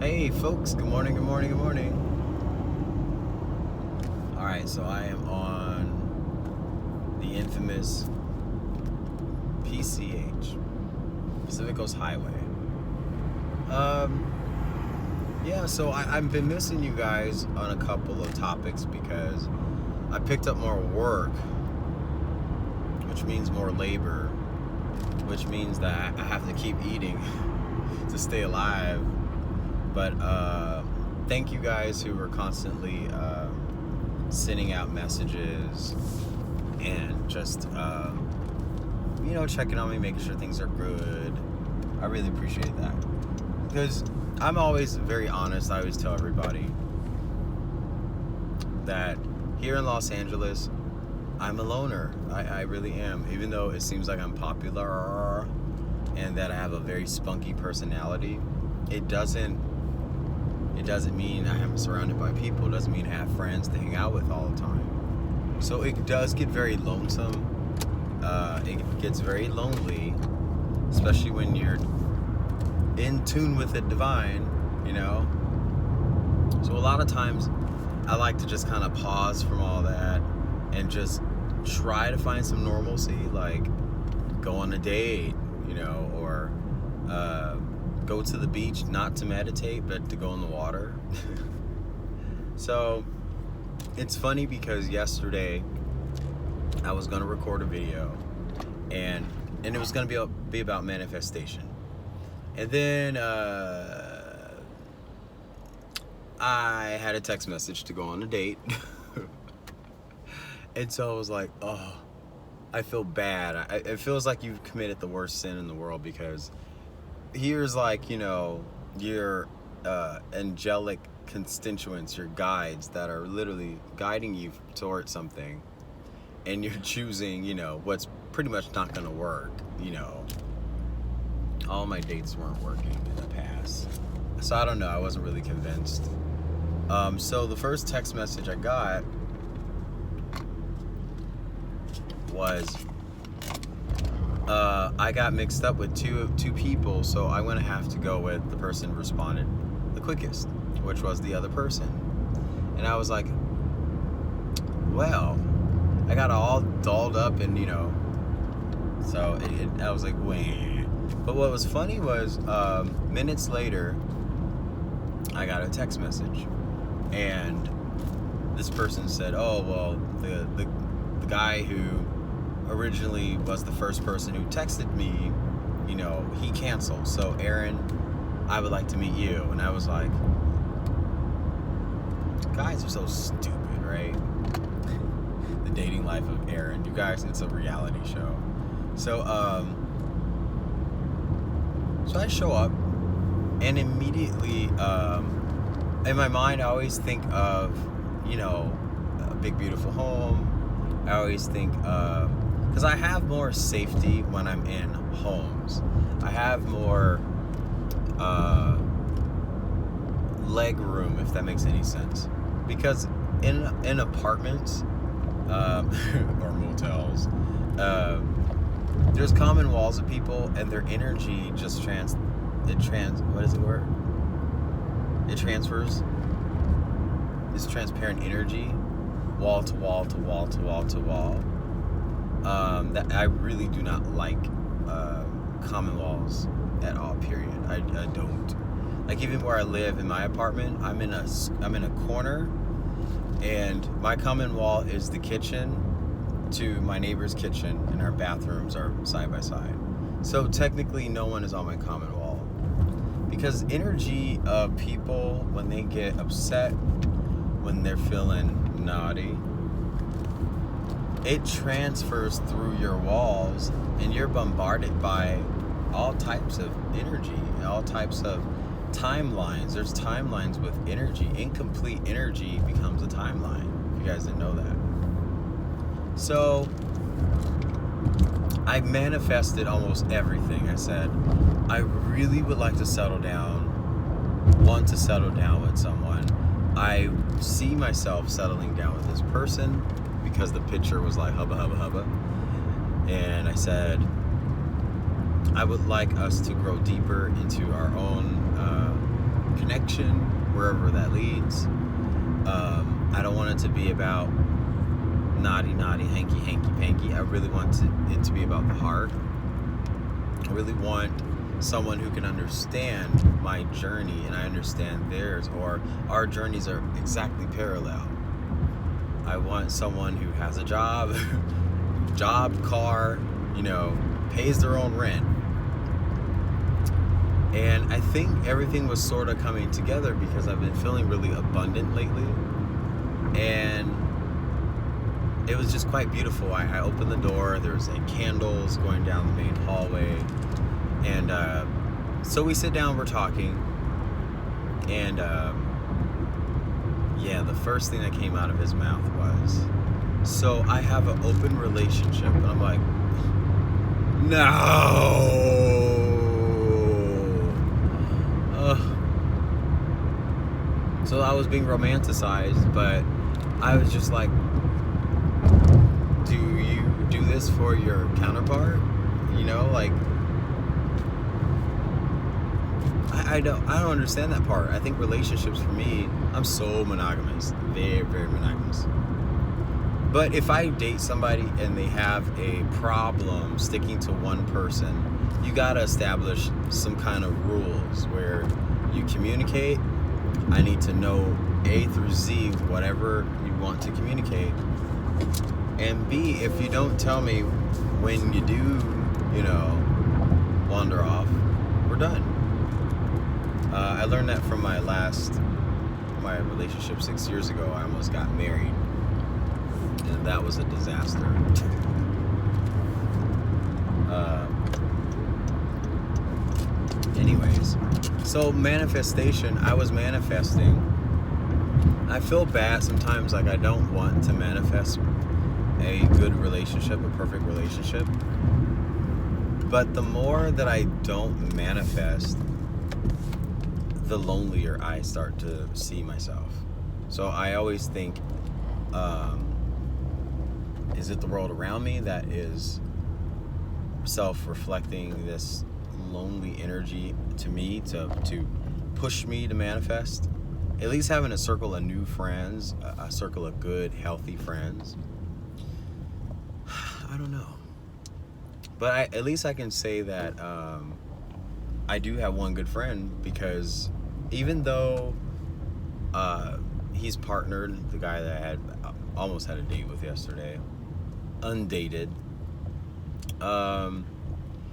Hey folks, good morning, good morning, good morning. Alright, so I am on the infamous PCH, Pacific Coast Highway. Yeah, so I've been missing you guys on a couple of topics because I picked up more work, which means more labor, which means that I have to keep eating to stay alive. But thank you guys who are constantly sending out messages and just checking on me, making sure things are good. I really appreciate that, because I'm always very honest. I always tell everybody that here in Los Angeles, I'm a loner. I really am. Even though it seems like I'm popular and that I have a very spunky personality, it doesn't mean I am surrounded by people. It doesn't mean I have friends to hang out with all the time. So it does get very lonesome. It gets very lonely, especially when you're in tune with the divine, So a lot of times I like to just kind of pause from all that and just try to find some normalcy, like go on a date, or go to the beach, not to meditate, but to go in the water. So it's funny because yesterday I was going to record a video and it was going to be about manifestation. And then I had a text message to go on a date. And so I was like, oh, I feel bad. It feels like you've committed the worst sin in the world, because here's like, your angelic constituents, your guides that are literally guiding you towards something, and you're choosing, what's pretty much not going to work. All my dates weren't working in the past. So I don't know. I wasn't really convinced. So the first text message I got was, I got mixed up with two people, so I'm gonna have to go with the person who responded the quickest, which was the other person. And I was like, well, I got all dolled up and so I was like, wait. But what was funny was minutes later I got a text message, and this person said, oh, well, the guy who originally was the first person who texted me, he canceled. So Aaron, I would like to meet you. And I was like, guys are so stupid, right? The dating life of Aaron. You guys, it's a reality show. So so I show up, and immediately in my mind I always think of a big beautiful home. I always think because I have more safety when I'm in homes. I have more leg room, if that makes any sense. Because in apartments or motels, there's common walls of people, and their energy just what is the word? It transfers. It's transparent energy, wall to wall to wall to wall to wall. That I really do not like common walls at all. Period. I don't like, even where I live in my apartment. I'm in a corner, and my common wall is the kitchen to my neighbor's kitchen, and our bathrooms are side by side. So technically, no one is on my common wall, because energy of people, when they get upset, when they're feeling naughty, it transfers through your walls, and you're bombarded by all types of energy, all types of timelines. There's timelines with energy. Incomplete energy becomes a timeline, if you guys didn't know that. So I manifested almost everything. I said, I really would like to settle down with someone. I see myself settling down with this person, because the picture was like hubba hubba hubba. And I said, I would like us to grow deeper into our own connection, wherever that leads. I don't want it to be about naughty, hanky, panky. I really want it to be about the heart. I really want someone who can understand my journey and I understand theirs, or our journeys are exactly parallel. I want someone who has a job, car, pays their own rent. And I think everything was sort of coming together because I've been feeling really abundant lately. And it was just quite beautiful. I opened the door, there was candles going down the main hallway. And so we sit down, we're talking. And the first thing that came out of his mouth was, so I have an open relationship. And I'm like, no. So I was being romanticized, but I was just like, do you do this for your counterpart? I don't understand that part. I think relationships for me, I'm so monogamous, very, very monogamous. But if I date somebody and they have a problem sticking to one person, you gotta establish some kind of rules where you communicate. I need to know A through Z, whatever you want to communicate. And B, if you don't tell me when you do, wander off, we're done. I learned that from my relationship 6 years ago. I almost got married, and that was a disaster. Anyways, so manifestation, I was manifesting. I feel bad sometimes, like I don't want to manifest a good relationship, a perfect relationship. But the more that I don't manifest, the lonelier I start to see myself. So I always think, is it the world around me that is self-reflecting this lonely energy to me to push me to manifest? At least having a circle of new friends, a circle of good, healthy friends. I don't know. But at least I can say that I do have one good friend, because even though he's partnered, the guy that I had almost had a date with yesterday, undated,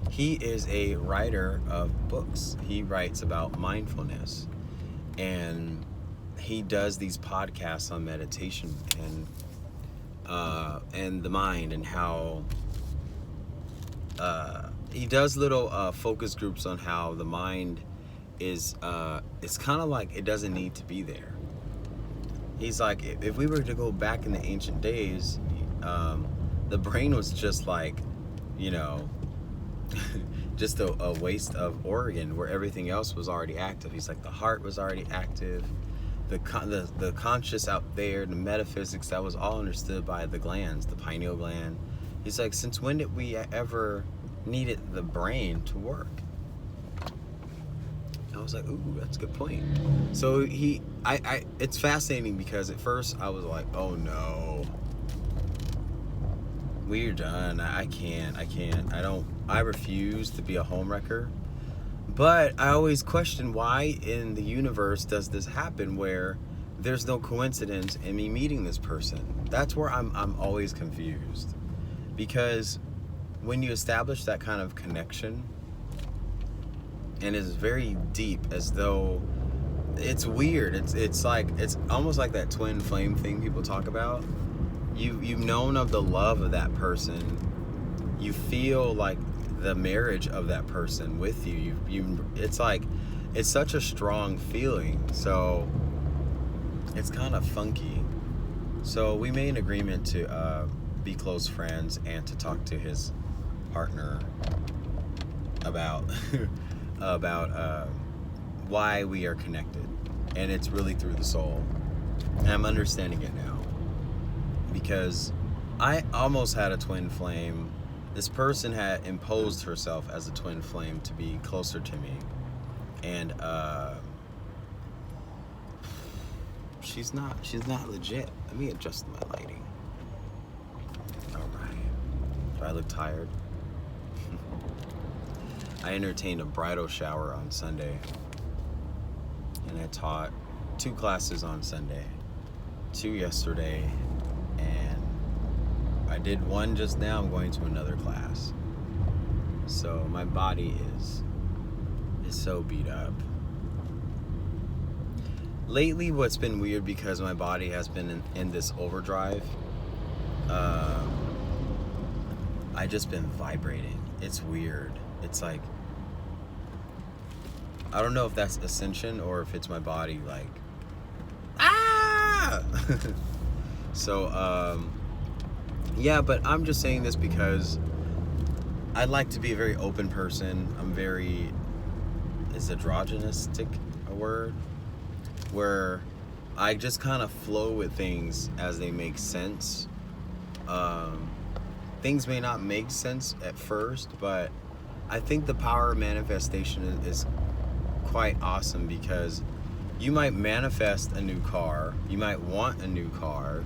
he is a writer of books. He writes about mindfulness, and he does these podcasts on meditation and the mind, and how he does little focus groups on how the mind is, it's kind of like it doesn't need to be there. He's like, if we were to go back in the ancient days, the brain was just like, just a waste of organ where everything else was already active. He's like, the heart was already active, the conscious out there, the metaphysics, that was all understood by the glands, the pineal gland. He's like, since when did we ever needed the brain to work? I was like, ooh, that's a good point. So it's fascinating, because at first I was like, oh no, we're done. I can't. I refuse to be a homewrecker. But I always question, why in the universe does this happen where there's no coincidence in me meeting this person? That's where I'm always confused. Because when you establish that kind of connection, and it's very deep, as though it's weird. It's like, it's almost like that twin flame thing people talk about. You've known of the love of that person. You feel like the marriage of that person with you. It's like, it's such a strong feeling. So it's kind of funky. So we made an agreement to be close friends and to talk to his partner about why we are connected, and it's really through the soul. And I'm understanding it now, because I almost had a twin flame. This person had imposed herself as a twin flame to be closer to me, and she's not legit. Let me adjust my lighting. All right. Do I look tired? I entertained a bridal shower on Sunday, and I taught 2 classes on Sunday, 2 yesterday, and I did 1 just now. I'm going to another class. So my body is so beat up. Lately, what's been weird, because my body has been in this overdrive, I just been vibrating. It's weird. It's like, I don't know if that's ascension or if it's my body like, ah! So, yeah, but I'm just saying this because I like to be a very open person. I'm very, is androgynistic a word? Where I just kind of flow with things as they make sense. Things may not make sense at first, but I think the power of manifestation is quite awesome, because you might manifest a new car, you might want a new car,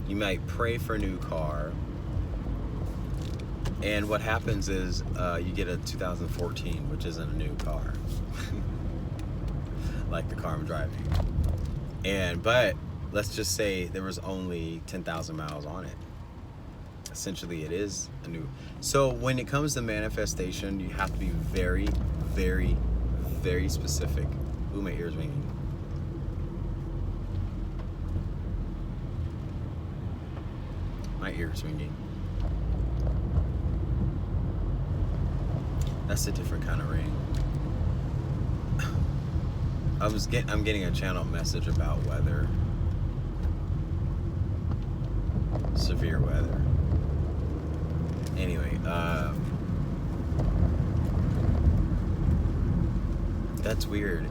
you might pray for a new car, and what happens is you get a 2014, which isn't a new car. Like the car I'm driving. But let's just say there was only 10,000 miles on it. Essentially, it is a new. So when it comes to manifestation, you have to be very, very, very specific. Ooh, my ears ringing. My ears ringing. That's a different kind of ring. I'm getting a channel message about weather. Severe weather. Anyway, that's weird.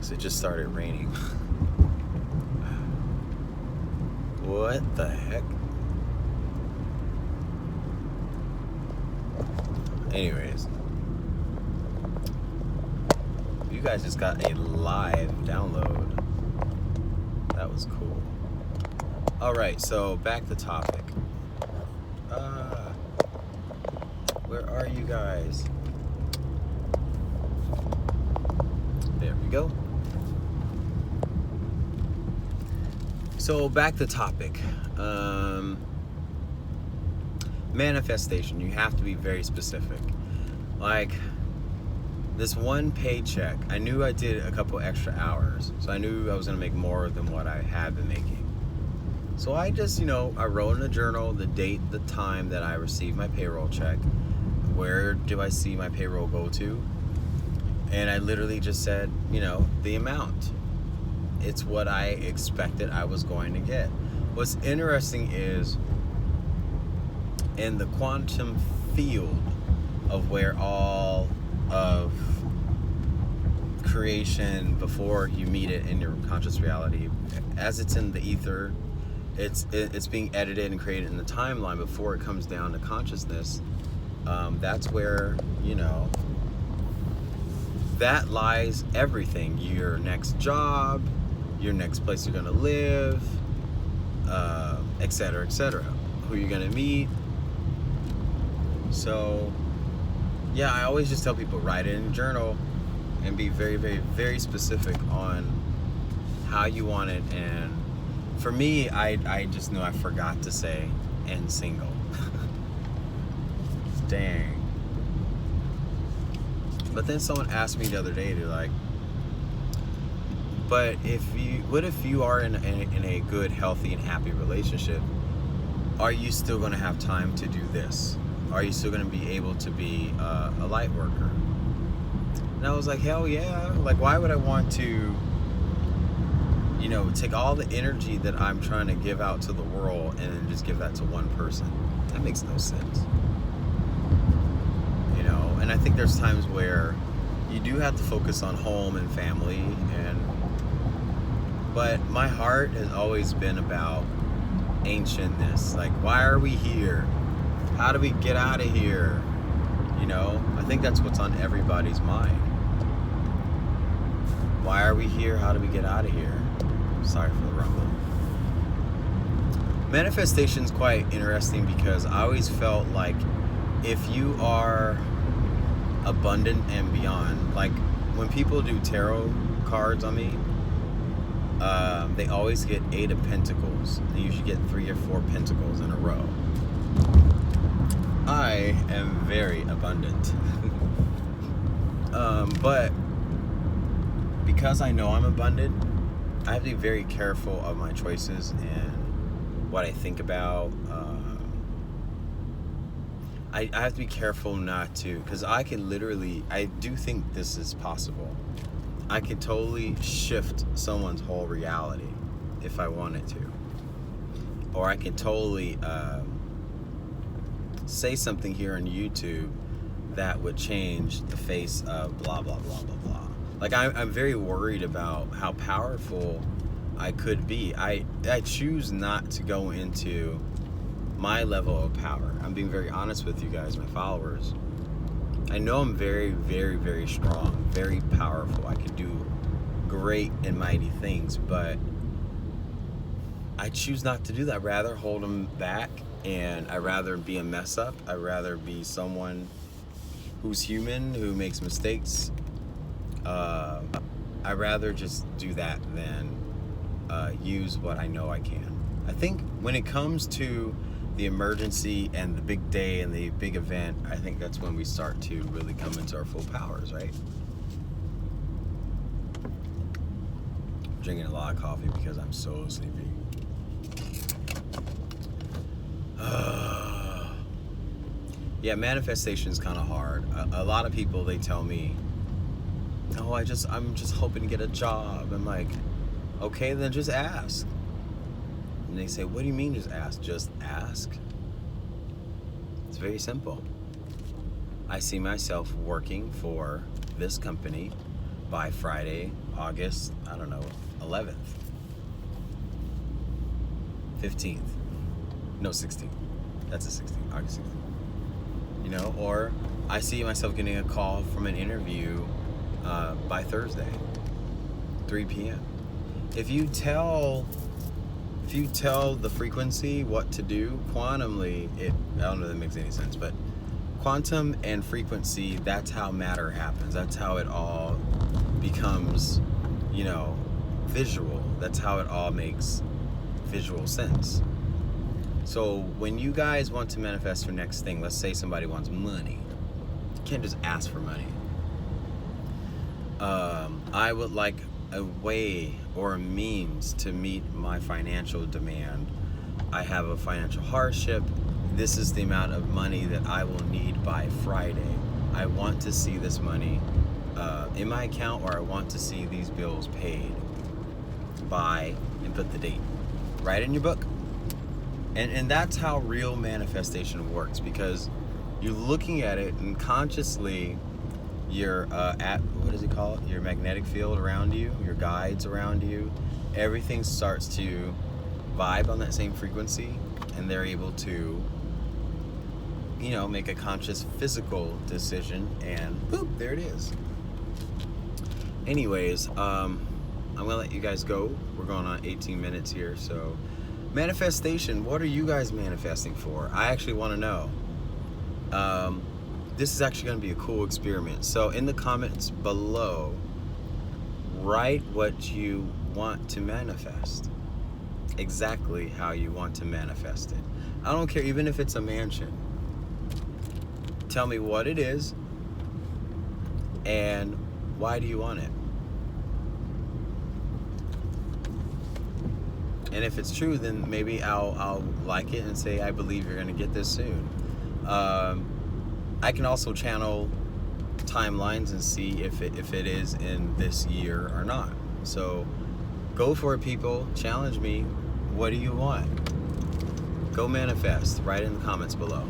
So it just started raining. What the heck? Anyways. You guys just got a live download. That was cool. Alright, so back to topic. Where are you guys? There we go. So back to topic. Manifestation. You have to be very specific. Like, this one paycheck, I knew I did a couple extra hours, so I knew I was gonna make more than what I had been making. So I just, I wrote in a journal the date, the time that I received my payroll check, where do I see my payroll go to, and I literally just said, the amount. It's what I expected I was going to get. What's interesting is, in the quantum field of where all of creation, before you meet it in your conscious reality, as it's in the ether, it's being edited and created in the timeline before it comes down to consciousness. That's where, that lies everything. Your next job, your next place you're gonna live, etc., etc. Who you're gonna meet. So yeah, I always just tell people, write it in a journal and be very, very, very specific on how you want it. And for me, I just knew I forgot to say "and single." Dang. But then someone asked me the other day, they're like, but what if you are in a good, healthy, and happy relationship, are you still going to have time to do this? Are you still going to be able to be a light worker? And I was like, hell yeah. Like, why would I want to, take all the energy that I'm trying to give out to the world and then just give that to one person? That makes no sense. And I think there's times where you do have to focus on home and family, but my heart has always been about ancientness. Like, why are we here? How do we get out of here? I think that's what's on everybody's mind. Why are we here? How do we get out of here? Sorry for the rumble. Manifestation's quite interesting because I always felt like if you are abundant and beyond, like when people do tarot cards on me, they always get 8 of Pentacles. They usually get 3 or 4 Pentacles in a row. I am very abundant. But because I know I'm abundant, I have to be very careful of my choices and what I think about. I have to be careful not to, because I do think this is possible. I could totally shift someone's whole reality if I wanted to. Or I could totally say something here on YouTube that would change the face of blah, blah, blah, blah, blah. Like, I'm very worried about how powerful I could be. I choose not to go into my level of power. I'm being very honest with you guys, my followers. I know I'm very, very, very strong, very powerful. I can do great and mighty things, but I choose not to do that. I'd rather hold them back, and I'd rather be a mess up. I'd rather be someone who's human, who makes mistakes. I'd rather just do that than use what I know I can. I think when it comes to the emergency and the big day and the big event, I think that's when we start to really come into our full powers, right? I'm drinking a lot of coffee because I'm so sleepy. Yeah, manifestation is kind of hard. A lot of people, they tell me, "Oh, I'm just hoping to get a job." I'm like, okay, then just ask. And they say, "What do you mean just ask?" Just ask. It's very simple. I see myself working for this company by Friday, August, 11th. 15th. No, 16th. That's the 16th, August 16th. Or I see myself getting a call from an interview by Thursday, 3 p.m. If you tell the frequency what to do quantumly, I don't know if that makes any sense, but quantum and frequency, that's how matter happens. That's how it all becomes, visual. That's how it all makes visual sense. So when you guys want to manifest your next thing, let's say somebody wants money. You can't just ask for money. I would like a way or a means to meet my financial demand. I have a financial hardship. This is the amount of money that I will need by Friday. I want to see this money in my account, or I want to see these bills paid by, and put the date right in your book. And that's how real manifestation works, because you're looking at it and consciously you're what does he call it? Your magnetic field around you, your guides around you, everything starts to vibe on that same frequency, and they're able to, make a conscious physical decision, and boop, there it is. Anyways, I'm gonna let you guys go. We're going on 18 minutes here, so manifestation, what are you guys manifesting for? I actually want to know. This is actually going to be a cool experiment. So in the comments below, write what you want to manifest. Exactly how you want to manifest it. I don't care, even if it's a mansion. Tell me what it is and why do you want it. And if it's true, then maybe I'll like it and say, I believe you're going to get this soon. I can also channel timelines and see if it is in this year or not. So go for it, people. Challenge me. What do you want? Go manifest. Write in the comments below.